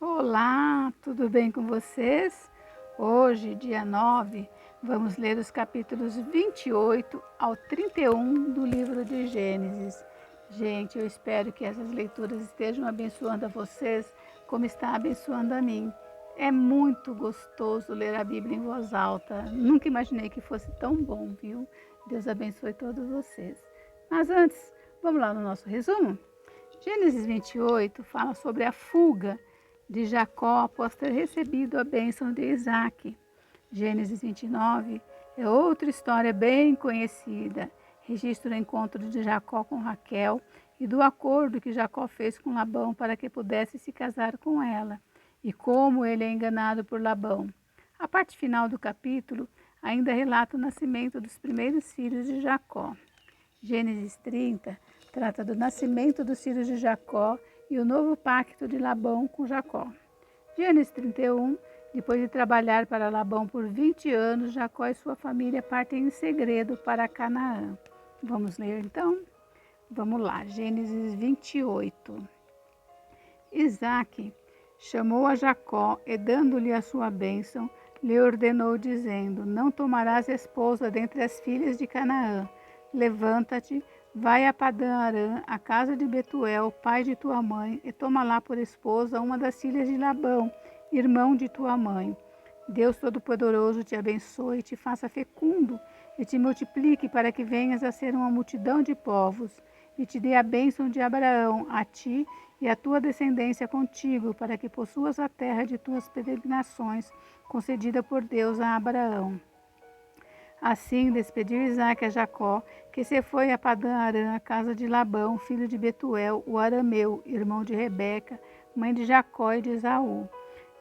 Olá, tudo bem com vocês? Hoje, dia 9, vamos ler os capítulos 28 ao 31 do livro de Gênesis. Gente, eu espero que essas leituras estejam abençoando a vocês como está abençoando a mim. É muito gostoso ler a Bíblia em voz alta. Nunca imaginei que fosse tão bom, viu? Deus abençoe todos vocês. Mas antes, vamos lá no nosso resumo? Gênesis 28 fala sobre a fuga de Jacó após ter recebido a bênção de Isaac. Gênesis 29 é outra história bem conhecida. Registra o encontro de Jacó com Raquel e do acordo que Jacó fez com Labão para que pudesse se casar com ela, e como ele é enganado por Labão. A parte final do capítulo ainda relata o nascimento dos primeiros filhos de Jacó. Gênesis 30 trata do nascimento dos filhos de Jacó e o novo pacto de Labão com Jacó. Gênesis 31, depois de trabalhar para Labão por 20 anos, Jacó e sua família partem em segredo para Canaã. Vamos ler então? Vamos lá, Gênesis 28. Isaac chamou a Jacó e, dando-lhe a sua bênção, lhe ordenou, dizendo: Não tomarás esposa dentre as filhas de Canaã. Levanta-te, vai a Padã-Arã, a casa de Betuel, pai de tua mãe, e toma lá por esposa uma das filhas de Labão, irmão de tua mãe. Deus Todo-Poderoso te abençoe e te faça fecundo, e te multiplique para que venhas a ser uma multidão de povos, e te dê a bênção de Abraão, a ti e a tua descendência contigo, para que possuas a terra de tuas peregrinações, concedida por Deus a Abraão. Assim despediu Isaque a Jacó, que se foi a Padã-Arã, a casa de Labão, filho de Betuel, o arameu, irmão de Rebeca, mãe de Jacó e de Esaú.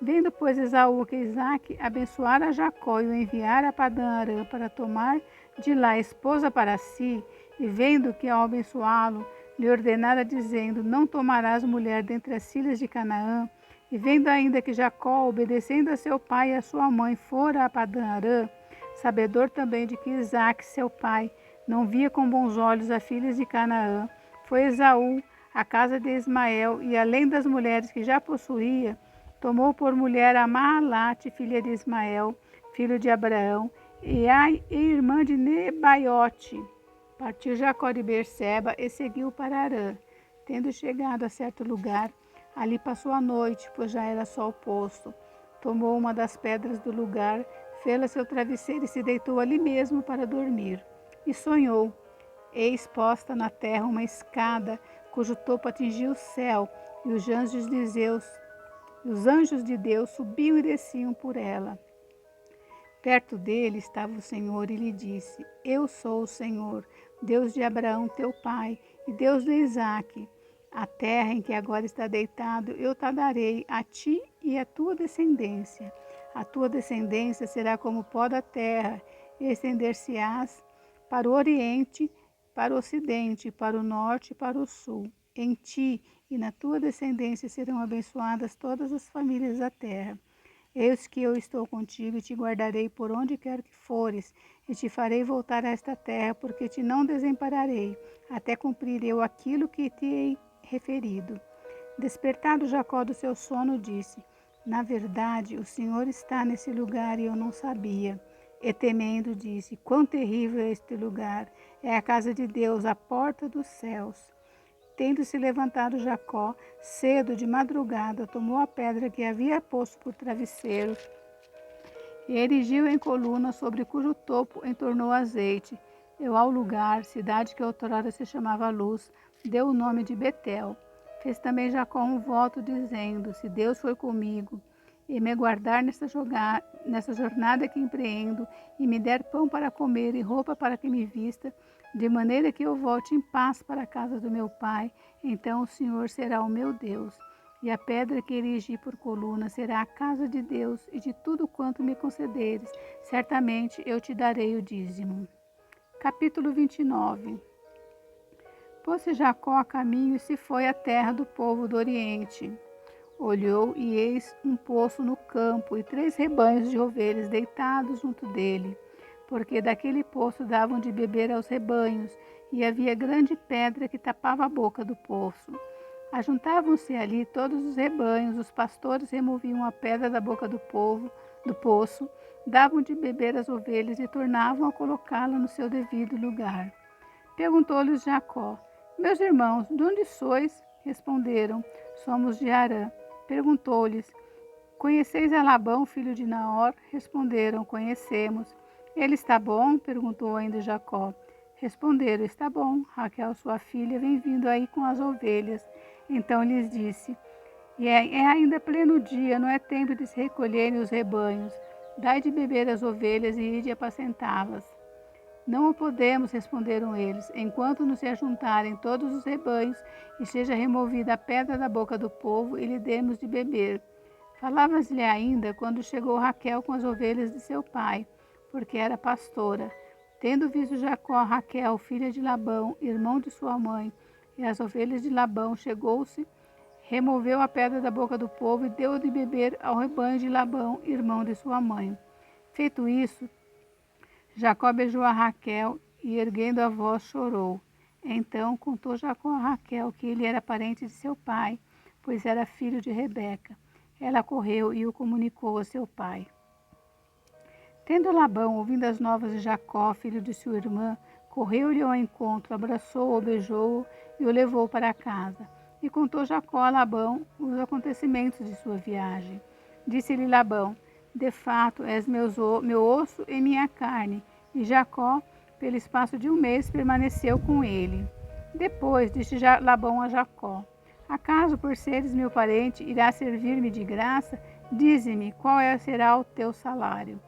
Vendo, pois, Esaú que Isaque abençoara a Jacó e o enviara a Padã-Arã para tomar de lá esposa para si, e vendo que ao abençoá-lo lhe ordenara dizendo: Não tomarás mulher dentre as filhas de Canaã, e vendo ainda que Jacó, obedecendo a seu pai e a sua mãe, fora a Padã-Arã, sabedor também de que Isaque, seu pai, não via com bons olhos as filhas de Canaã, foi Esaú à casa de Ismael, e além das mulheres que já possuía, tomou por mulher a Mahalate, filha de Ismael, filho de Abraão, e a irmã de Nebaiote. Partiu Jacó de Berseba e seguiu para Harã. Tendo chegado a certo lugar, ali passou a noite, pois já era sol posto. Tomou uma das pedras do lugar, fê-la seu travesseiro e se deitou ali mesmo para dormir. E sonhou: eis posta na terra uma escada, cujo topo atingia o céu, e os anjos de Deus subiam e desciam por ela. Perto dele estava o Senhor e lhe disse: Eu sou o Senhor, Deus de Abraão teu pai, e Deus de Isaque. A terra em que agora está deitado, eu te darei a ti e à tua descendência. A tua descendência será como o pó da terra, e estender-se-ás para o oriente, para o ocidente, para o norte e para o sul. Em ti e na tua descendência serão abençoadas todas as famílias da terra. Eis que eu estou contigo e te guardarei por onde quer que fores, e te farei voltar a esta terra, porque te não desampararei, até cumprir eu aquilo que te hei referido. Despertado Jacó do seu sono, disse: Na verdade, o Senhor está nesse lugar e eu não sabia. E temendo, disse: Quão terrível é este lugar! É a casa de Deus, a porta dos céus. Tendo-se levantado Jacó, cedo de madrugada, tomou a pedra que havia posto por travesseiro e erigiu em coluna, sobre cujo topo entornou azeite. Deu ao lugar, cidade que outrora se chamava Luz, deu o nome de Betel. Fez também Jacó um voto, dizendo: Se Deus for comigo e me guardar nessa jornada que empreendo, e me der pão para comer e roupa para que me vista, de maneira que eu volte em paz para a casa do meu pai, então o Senhor será o meu Deus. E a pedra que erigi por coluna será a casa de Deus, e de tudo quanto me concederes, certamente eu te darei o dízimo. Capítulo 29. Pôs-se Jacó a caminho e se foi à terra do povo do Oriente. Olhou, e eis um poço no campo, e 3 rebanhos de ovelhas deitados junto dele, porque daquele poço davam de beber aos rebanhos, e havia grande pedra que tapava a boca do poço. Ajuntavam-se ali todos os rebanhos, os pastores removiam a pedra da boca do poço, davam de beber às ovelhas e tornavam a colocá-la no seu devido lugar. Perguntou-lhes Jacó: Meus irmãos, de onde sois? Responderam: Somos de Harã. Perguntou-lhes: Conheceis a Labão, filho de Naor? Responderam: Conhecemos. Ele está bom? Perguntou ainda Jacó. Responderam: Está bom. Raquel, sua filha, vem vindo aí com as ovelhas. Então lhes disse: é ainda pleno dia, não é tempo de se recolherem os rebanhos. Dai de beber às ovelhas e ide apacentá-las. Não o podemos, responderam eles, enquanto não se ajuntarem todos os rebanhos e seja removida a pedra da boca do povo e lhe demos de beber. Falava-lhe ainda quando chegou Raquel com as ovelhas de seu pai, porque era pastora. Tendo visto Jacó a Raquel, filha de Labão, irmão de sua mãe, e as ovelhas de Labão, chegou-se, removeu a pedra da boca do povo e deu de beber ao rebanho de Labão, irmão de sua mãe. Feito isso, Jacó beijou a Raquel e, erguendo a voz, chorou. Então contou Jacó a Raquel que ele era parente de seu pai, pois era filho de Rebeca. Ela correu e o comunicou a seu pai. Tendo Labão, ouvindo as novas de Jacó, filho de sua irmã, correu-lhe ao encontro, abraçou-o, beijou-o e o levou para casa. E contou Jacó a Labão os acontecimentos de sua viagem. Disse-lhe Labão: De fato, és meu osso e minha carne. E Jacó, pelo espaço de um mês, permaneceu com ele. Depois disse Labão a Jacó: Acaso, por seres meu parente, irás servir-me de graça? Dize-me, qual será o teu salário?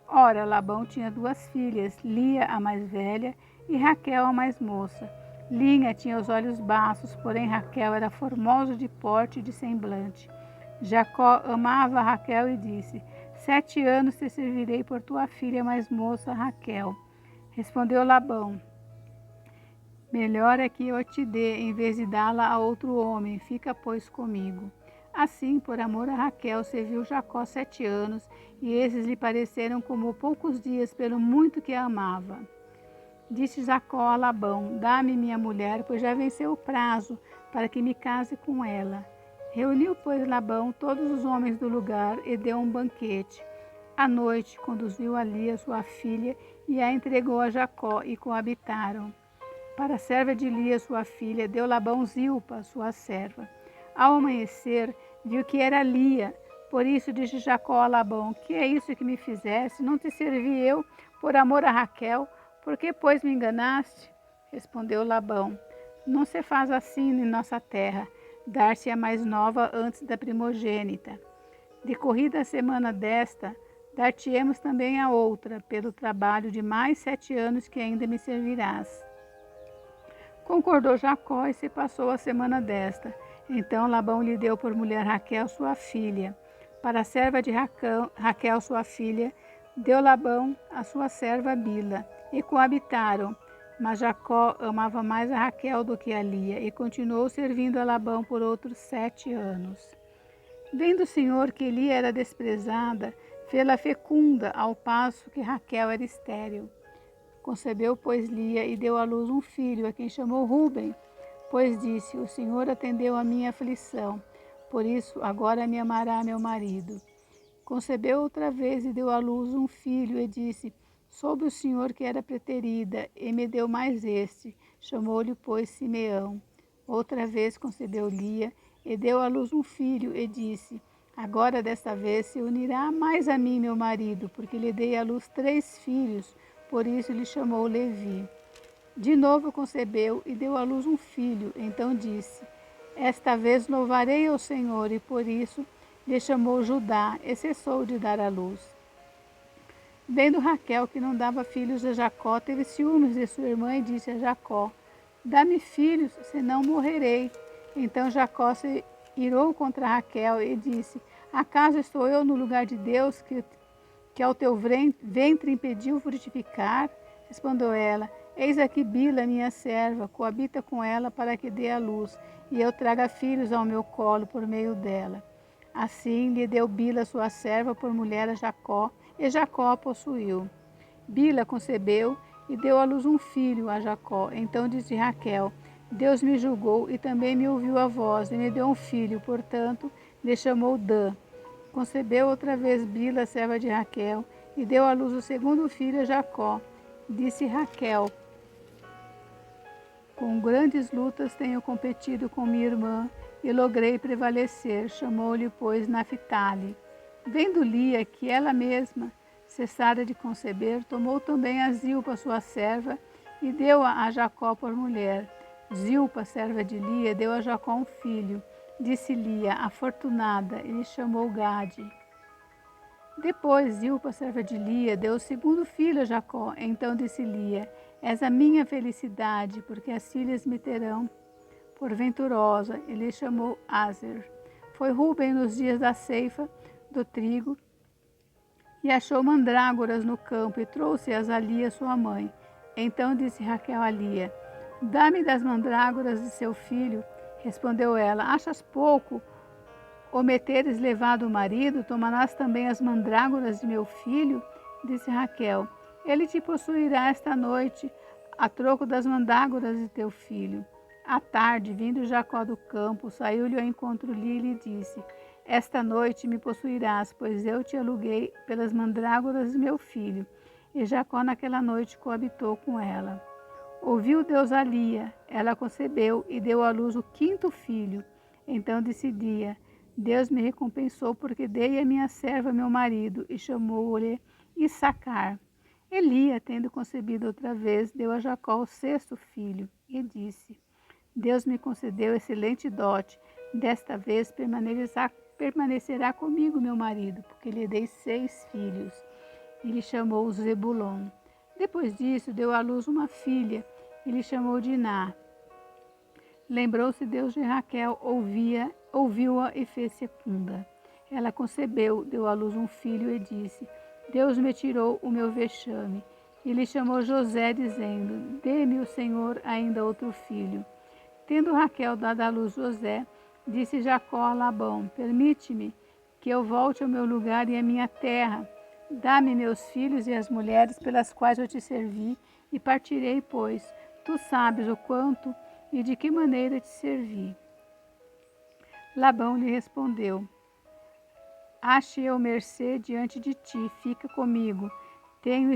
Ora, Labão tinha 2 filhas, Lia, a mais velha, e Raquel, a mais moça. Lia tinha os olhos baços, porém Raquel era formosa de porte e de semblante. Jacó amava Raquel e disse: 7 anos te servirei por tua filha mais moça, Raquel. Respondeu Labão: Melhor é que eu te dê, em vez de dá-la a outro homem. Fica, pois, comigo. Assim, por amor a Raquel, serviu Jacó 7 anos, e esses lhe pareceram como poucos dias, pelo muito que a amava. Disse Jacó a Labão: Dá-me minha mulher, pois já venceu o prazo, para que me case com ela. Reuniu, pois, Labão todos os homens do lugar e deu um banquete. À noite, conduziu a Lia, sua filha, e a entregou a Jacó, e coabitaram. Para a serva de Lia, sua filha, deu Labão Zilpa, sua serva. Ao amanhecer, viu que era Lia. Por isso disse Jacó a Labão: Que é isso que me fizeste? Não te servi eu por amor a Raquel? Por que, pois, me enganaste? Respondeu Labão: Não se faz assim em nossa terra, dar-se a mais nova antes da primogênita. Decorrida a semana desta, dar-te-emos também a outra, pelo trabalho de mais 7 anos que ainda me servirás. Concordou Jacó e se passou a semana desta. Então Labão lhe deu por mulher Raquel, sua filha. Para a serva de Raquel, sua filha, deu Labão a sua serva Bila, e coabitaram. Mas Jacó amava mais a Raquel do que a Lia, e continuou servindo a Labão por outros 7 anos. Vendo o Senhor que Lia era desprezada, fê-la fecunda, ao passo que Raquel era estéril. Concebeu, pois, Lia e deu à luz um filho, a quem chamou Ruben, pois disse: O Senhor atendeu a minha aflição, por isso agora me amará meu marido. Concebeu outra vez e deu à luz um filho, e disse: Soube o Senhor que era preterida, e me deu mais este. Chamou-lhe, pois, Simeão. Outra vez concebeu Lia, e deu à luz um filho, e disse: Agora desta vez se unirá mais a mim meu marido, porque lhe dei à luz 3 filhos, por isso lhe chamou Levi. De novo concebeu e deu à luz um filho. Então disse: Esta vez louvarei ao Senhor, e por isso lhe chamou Judá, e cessou de dar à luz. Vendo Raquel que não dava filhos a Jacó, teve ciúmes de sua irmã e disse a Jacó: Dá-me filhos, senão morrerei. Então Jacó se irou contra Raquel e disse: Acaso estou eu no lugar de Deus que ao teu ventre impediu frutificar? Respondeu ela: Eis aqui Bila, minha serva, coabita com ela para que dê à luz, e eu traga filhos ao meu colo por meio dela. Assim lhe deu Bila, sua serva, por mulher a Jacó, e Jacó a possuiu. Bila concebeu e deu à luz um filho a Jacó. Então disse Raquel: Deus me julgou e também me ouviu a voz e me deu um filho, portanto, lhe chamou Dan. Concebeu outra vez Bila, serva de Raquel, e deu à luz o segundo filho a Jacó. Disse Raquel: com grandes lutas tenho competido com minha irmã e logrei prevalecer. Chamou-lhe, pois, Naphtali. Vendo Lia que ela mesma cessara de conceber, tomou também a Zilpa, sua serva, e deu-a a Jacó por mulher. Zilpa, serva de Lia, deu a Jacó um filho. Disse Lia, afortunada, e lhe chamou Gade. Depois Zilpa, serva de Lia, deu o segundo filho a Jacó. Então disse Lia, és a minha felicidade, porque as filhas me terão por venturosa. E lhe chamou Aser. Foi Ruben nos dias da ceifa do trigo, e achou mandrágoras no campo, e trouxe-as a Lia, sua mãe. Então disse Raquel a Lia, dá-me das mandrágoras de seu filho. Respondeu ela, achas pouco o me teres levado o marido? Tomarás também as mandrágoras de meu filho? Disse Raquel, ele te possuirá esta noite, a troco das mandrágoras de teu filho. À tarde, vindo Jacó do campo, saiu-lhe ao encontro Lia e lhe disse, esta noite me possuirás, pois eu te aluguei pelas mandrágoras de meu filho. E Jacó naquela noite coabitou com ela. Ouviu Deus a Lia, ela concebeu e deu à luz o quinto filho. Então disse Lia, Deus me recompensou porque dei a minha serva meu marido, e chamou-lhe Issacar. E Lia, tendo concebido outra vez, deu a Jacó o sexto filho, e disse, Deus me concedeu excelente dote, desta vez permanecerá comigo meu marido, porque lhe dei 6 filhos. E lhe chamou Zebulon. Depois disso, deu à luz uma filha, e lhe chamou Diná. Lembrou-se Deus de Raquel, ouviu-a e fez fecunda. Ela concebeu, deu à luz um filho e disse, Deus me tirou o meu vexame. E lhe chamou José, dizendo, dê-me o Senhor ainda outro filho. Tendo Raquel dado à luz José, disse Jacó a Labão, permite-me que eu volte ao meu lugar e à minha terra. Dá-me meus filhos e as mulheres pelas quais eu te servi, e partirei, pois tu sabes o quanto e de que maneira te servi. Labão lhe respondeu, ache eu mercê diante de ti, fica comigo. Tenho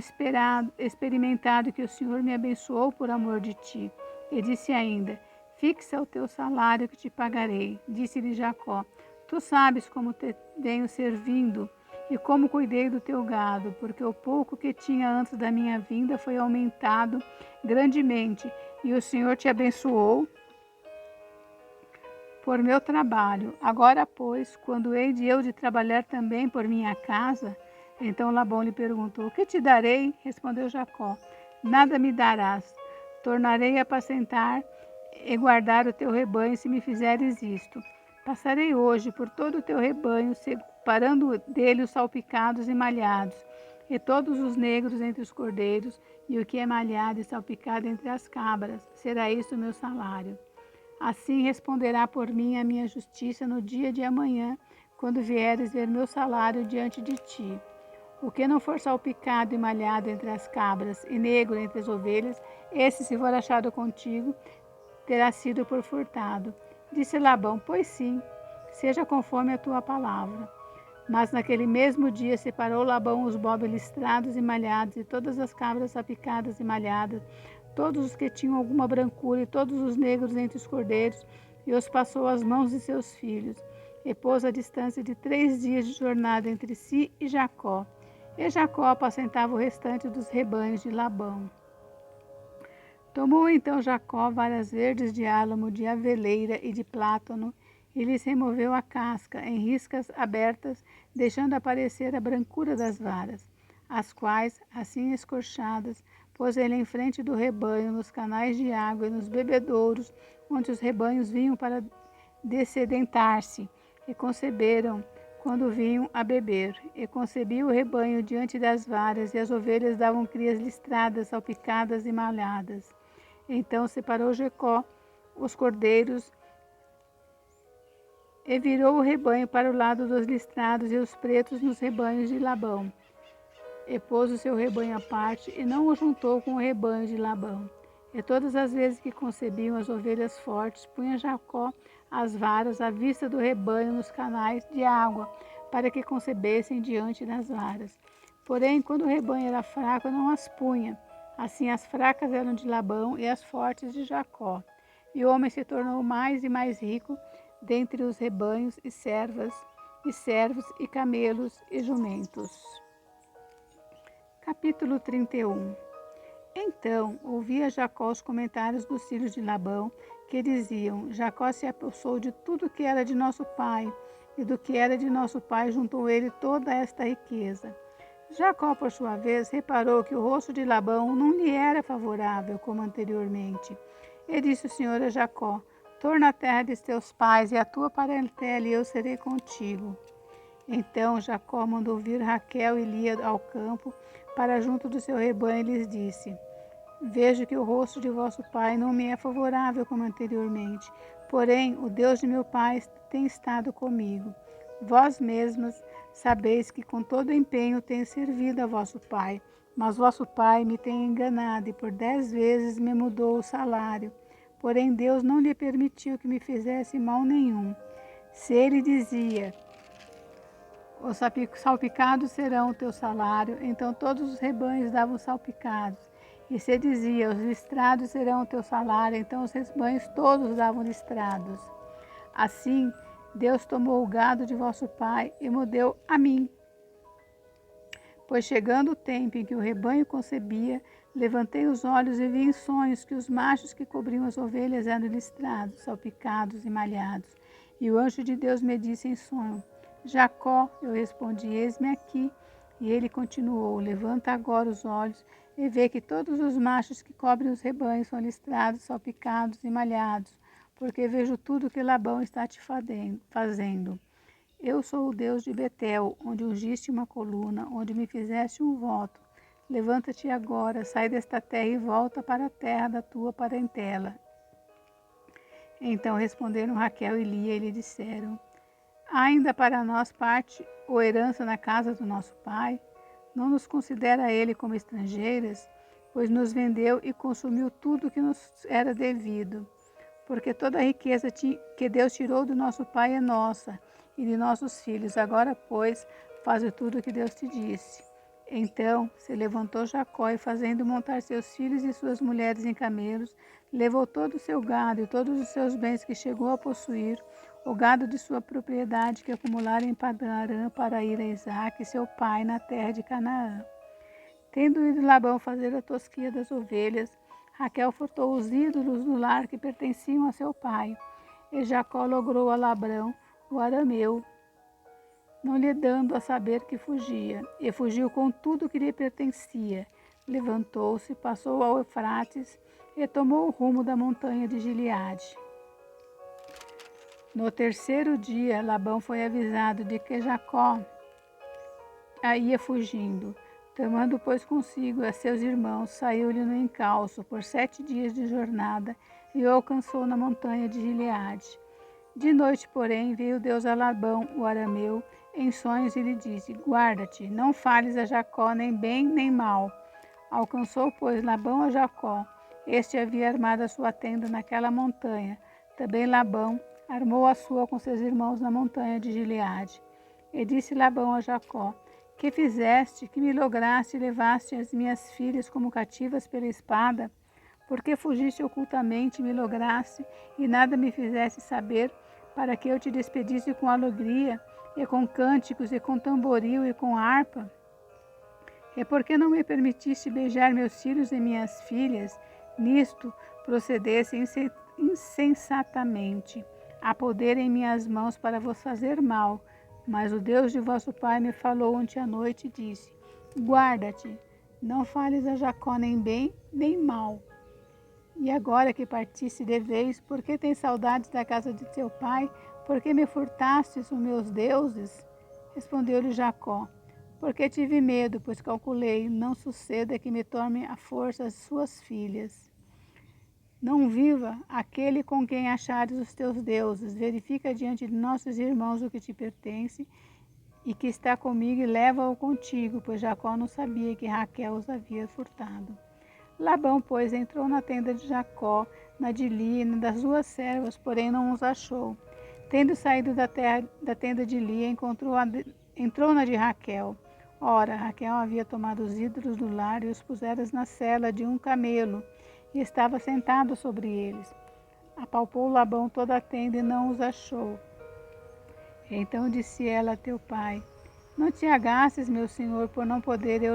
experimentado que o Senhor me abençoou por amor de ti. E disse ainda, fixa o teu salário que te pagarei. Disse-lhe Jacó, tu sabes como te venho servindo e como cuidei do teu gado, porque o pouco que tinha antes da minha vinda foi aumentado grandemente, e o Senhor te abençoou por meu trabalho. Agora, pois, quando hei de eu de trabalhar também por minha casa? Então Labão lhe perguntou, o que te darei? Respondeu Jacó, nada me darás. Tornarei a apacentar e guardar o teu rebanho se me fizeres isto. Passarei hoje por todo o teu rebanho, separando dele os salpicados e malhados, e todos os negros entre os cordeiros, e o que é malhado e salpicado entre as cabras. Será isso o meu salário. Assim responderá por mim a minha justiça no dia de amanhã, quando vieres ver meu salário diante de ti. O que não for salpicado e malhado entre as cabras e negro entre as ovelhas, esse, se for achado contigo, terá sido por furtado. Disse Labão, pois sim, seja conforme a tua palavra. Mas naquele mesmo dia separou Labão os bodes listrados e malhados, e todas as cabras salpicadas e malhadas, todos os que tinham alguma brancura, e todos os negros entre os cordeiros, e os passou às mãos de seus filhos, e pôs a distância de 3 dias de jornada entre si e Jacó. E Jacó apacentava o restante dos rebanhos de Labão. Tomou então Jacó varas verdes de álamo, de aveleira e de plátano, e lhes removeu a casca em riscas abertas, deixando aparecer a brancura das varas, as quais, assim escorchadas, pôs ele em frente do rebanho, nos canais de água e nos bebedouros, onde os rebanhos vinham para dessedentar-se, e conceberam quando vinham a beber. E concebia o rebanho diante das varas, e as ovelhas davam crias listradas, salpicadas e malhadas. Então separou Jacó os cordeiros e virou o rebanho para o lado dos listrados e os pretos nos rebanhos de Labão. E pôs o seu rebanho à parte e não o juntou com o rebanho de Labão. E todas as vezes que concebiam as ovelhas fortes, punha Jacó as varas à vista do rebanho nos canais de água, para que concebessem diante das varas. Porém, quando o rebanho era fraco, não as punha. Assim, as fracas eram de Labão e as fortes de Jacó. E o homem se tornou mais e mais rico dentre os rebanhos e servos e camelos e jumentos. Capítulo 31. Então ouvia Jacó os comentários dos filhos de Labão, que diziam: Jacó se apossou de tudo que era de nosso pai, e do que era de nosso pai juntou ele toda esta riqueza. Jacó, por sua vez, reparou que o rosto de Labão não lhe era favorável como anteriormente. E disse o Senhor a Jacó: Torna a terra de teus pais e a tua parentela, e eu serei contigo. Então Jacó mandou vir Raquel e Lia ao campo para junto do seu rebanho e lhes disse: Vejo que o rosto de vosso pai não me é favorável como anteriormente, porém o Deus de meu pai tem estado comigo. Vós mesmas sabeis que com todo empenho tenho servido a vosso pai, mas vosso pai me tem enganado e por 10 vezes me mudou o salário. Porém Deus não lhe permitiu que me fizesse mal nenhum. Se ele dizia: os salpicados serão o teu salário, então todos os rebanhos davam salpicados. E se dizia: os listrados serão o teu salário, então os rebanhos todos davam listrados. Assim, Deus tomou o gado de vosso pai e me deu a mim. Pois chegando o tempo em que o rebanho concebia, levantei os olhos e vi em sonhos que os machos que cobriam as ovelhas eram listrados, salpicados e malhados. E o anjo de Deus me disse em sonho: Jacó, eu respondi: eis-me aqui. E ele continuou: levanta agora os olhos e vê que todos os machos que cobrem os rebanhos são listrados, salpicados e malhados, porque vejo tudo que Labão está te fazendo. Eu sou o Deus de Betel, onde ungiste uma coluna, onde me fizeste um voto. Levanta-te agora, sai desta terra e volta para a terra da tua parentela. Então responderam Raquel e Lia e lhe disseram: ainda para nós parte ou herança na casa do nosso pai? Não nos considera ele como estrangeiras, pois nos vendeu e consumiu tudo que nos era devido. Porque toda a riqueza que Deus tirou do nosso pai é nossa e de nossos filhos. Agora, pois, faze tudo o que Deus te disse. Então se levantou Jacó e, fazendo montar seus filhos e suas mulheres em camelos, levou todo o seu gado e todos os seus bens que chegou a possuir, o gado de sua propriedade que acumulara em Padã Arã, para ir a Isaque, seu pai, na terra de Canaã. Tendo ido Labão fazer a tosquia das ovelhas, Raquel furtou os ídolos do lar que pertenciam a seu pai. E Jacó logrou a Labão, o arameu, não lhe dando a saber que fugia. E fugiu com tudo que lhe pertencia. Levantou-se, passou ao Eufrates e tomou o rumo da montanha de Gileade. No terceiro dia, Labão foi avisado de que Jacó ia fugindo. Tomando, pois, consigo a seus irmãos, saiu-lhe no encalço por 7 dias de jornada e o alcançou na montanha de Gileade. De noite, porém, veio Deus a Labão, o arameu, em sonhos e lhe disse: guarda-te, não fales a Jacó nem bem nem mal. Alcançou, pois, Labão a Jacó. Este havia armado a sua tenda naquela montanha. Também Labão armou a sua com seus irmãos na montanha de Gileade. E disse Labão a Jacó: que fizeste, que me lograste e levaste as minhas filhas como cativas pela espada? Porque fugiste ocultamente e me lograste, e nada me fizeste saber, para que eu te despedisse com alegria, e com cânticos, e com tamboril, e com harpa? E porque não me permitiste beijar meus filhos e minhas filhas, nisto procedesse insensatamente. Há poder em minhas mãos para vos fazer mal. Mas o Deus de vosso pai me falou ontem à noite e disse: guarda-te, não fales a Jacó nem bem nem mal. E agora que partiste de vez, por que tens saudades da casa de teu pai? Por que me furtastes os meus deuses? Respondeu-lhe Jacó: porque tive medo, pois calculei, não suceda que me tome à força as suas filhas. Não viva aquele com quem achares os teus deuses. Verifica diante de nossos irmãos o que te pertence e que está comigo, e leva-o contigo, pois Jacó não sabia que Raquel os havia furtado. Labão, pois, entrou na tenda de Jacó, na de Lia e na das duas servas, porém não os achou. Tendo saído da tenda de Lia, entrou na de Raquel. Ora, Raquel havia tomado os ídolos do lar e os pusera na sela de um camelo, e estava sentado sobre eles. Apalpou Labão toda a tenda e não os achou. Então disse ela a teu pai: Não te agasses, meu senhor, por não poder eu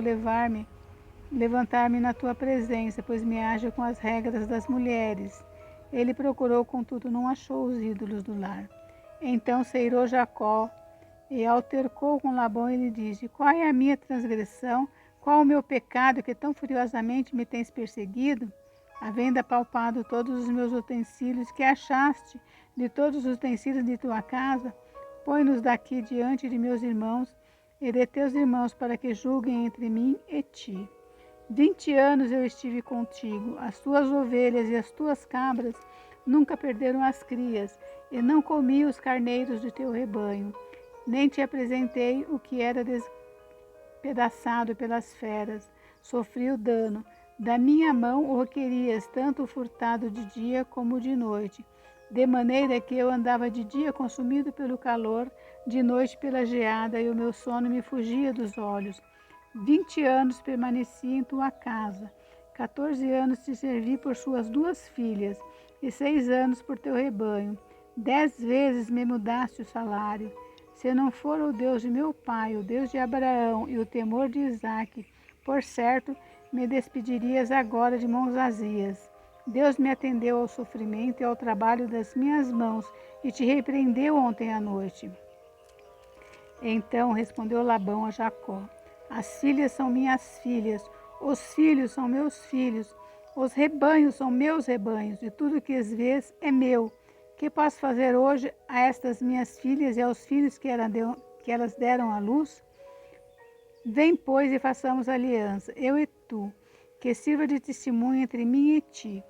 levantar-me na tua presença, pois me haja com as regras das mulheres. Ele procurou, contudo, não achou os ídolos do lar. Então se irou Jacó e altercou com Labão e lhe disse: Qual é a minha transgressão? Qual o meu pecado que tão furiosamente me tens perseguido? Havendo apalpado todos os meus utensílios que achaste de todos os utensílios de tua casa, põe-nos daqui diante de meus irmãos e de teus irmãos, para que julguem entre mim e ti. 20 anos eu estive contigo, as tuas ovelhas e as tuas cabras nunca perderam as crias, e não comi os carneiros de teu rebanho, nem te apresentei o que era despedaçado pelas feras. Sofri o dano. Da minha mão o requerias, tanto o furtado de dia como de noite, de maneira que eu andava de dia consumido pelo calor, de noite pela geada, e o meu sono me fugia dos olhos. 20 anos permaneci em tua casa, 14 anos te servi por suas 2 filhas, e 6 anos por teu rebanho. 10 vezes me mudaste o salário. Se não for o Deus de meu pai, o Deus de Abraão e o temor de Isaque, por certo, me despedirias agora de mãos vazias. Deus me atendeu ao sofrimento e ao trabalho das minhas mãos, e te repreendeu ontem à noite. Então respondeu Labão a Jacó: As filhas são minhas filhas, os filhos são meus filhos, os rebanhos são meus rebanhos, e tudo que as vês é meu. Que posso fazer hoje a estas minhas filhas e aos filhos que elas deram à luz? Vem, pois, e façamos aliança, eu e tu, que sirva de testemunho entre mim e ti.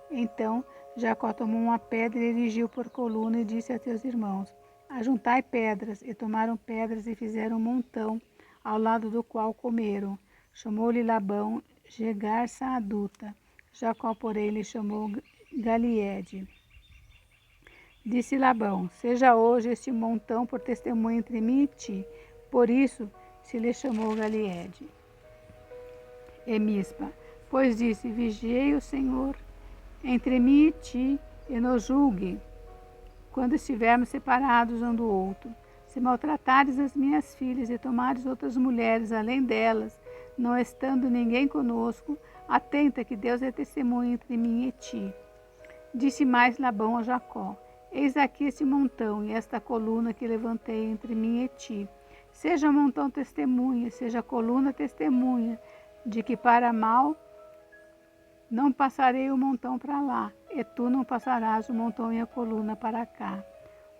Então Jacó tomou uma pedra e erigiu por coluna e disse a teus irmãos: Ajuntai pedras. E tomaram pedras e fizeram um montão, ao lado do qual comeram. Chamou-lhe Labão Jegar-Saaduta. Jacó, porém, lhe chamou Galiede. Disse Labão: Seja hoje este montão por testemunho entre mim e ti. Por isso se lhe chamou Galiede. E Mispa, pois disse: Vigiei o Senhor entre mim e ti, e nos julgue, quando estivermos separados um do outro. Se maltratares as minhas filhas e tomares outras mulheres além delas, não estando ninguém conosco, atenta que Deus é testemunha entre mim e ti. Disse mais Labão a Jacó: Eis aqui este montão e esta coluna que levantei entre mim e ti. Seja montão testemunha, seja coluna testemunha, de que para mal não passarei o montão para lá, e tu não passarás o montão e a coluna para cá.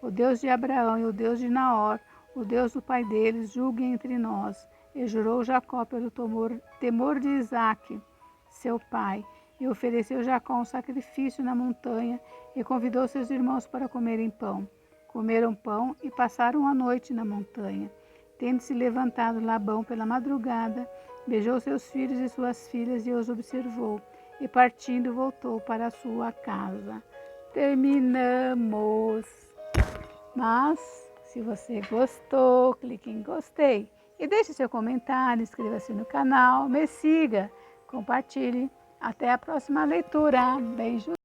O Deus de Abraão e o Deus de Naor, o Deus do pai deles, julguem entre nós. E jurou Jacó pelo temor de Isaque, seu pai, e ofereceu Jacó um sacrifício na montanha, e convidou seus irmãos para comerem pão. Comeram pão e passaram a noite na montanha. Tendo-se levantado Labão pela madrugada, beijou seus filhos e suas filhas e os observou, e partindo voltou para a sua casa. Terminamos! Mas, se você gostou, clique em gostei e deixe seu comentário, inscreva-se no canal, me siga, compartilhe. Até a próxima leitura. Beijo!